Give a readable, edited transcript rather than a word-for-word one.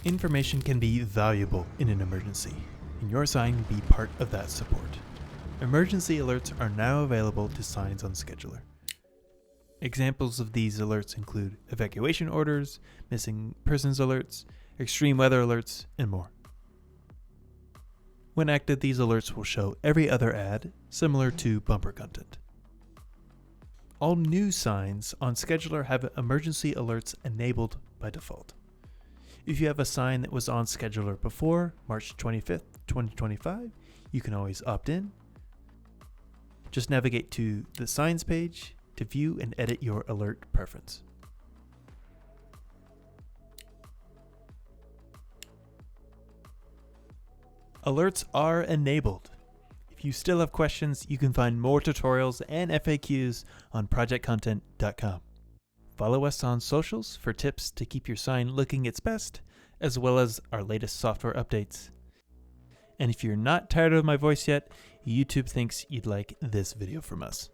Information can be valuable in an emergency, and your sign can be part of that support. Emergency alerts are now available to signs on Scheduler. Examples of these alerts include evacuation orders, missing persons alerts, extreme weather alerts, and more. When active, these alerts will show every other ad, similar to bumper content. All new signs on Scheduler have emergency alerts enabled by default. If you have a sign that was on Scheduler before March 25th, 2025, you can always opt in. Just navigate to the Signs page to view and edit your alert preference. Alerts are enabled. If you still have questions, you can find more tutorials and FAQs on projectcontent.com. Follow us on socials for tips to keep your sign looking its best, as well as our latest software updates. And if you're not tired of my voice yet, YouTube thinks you'd like this video from us.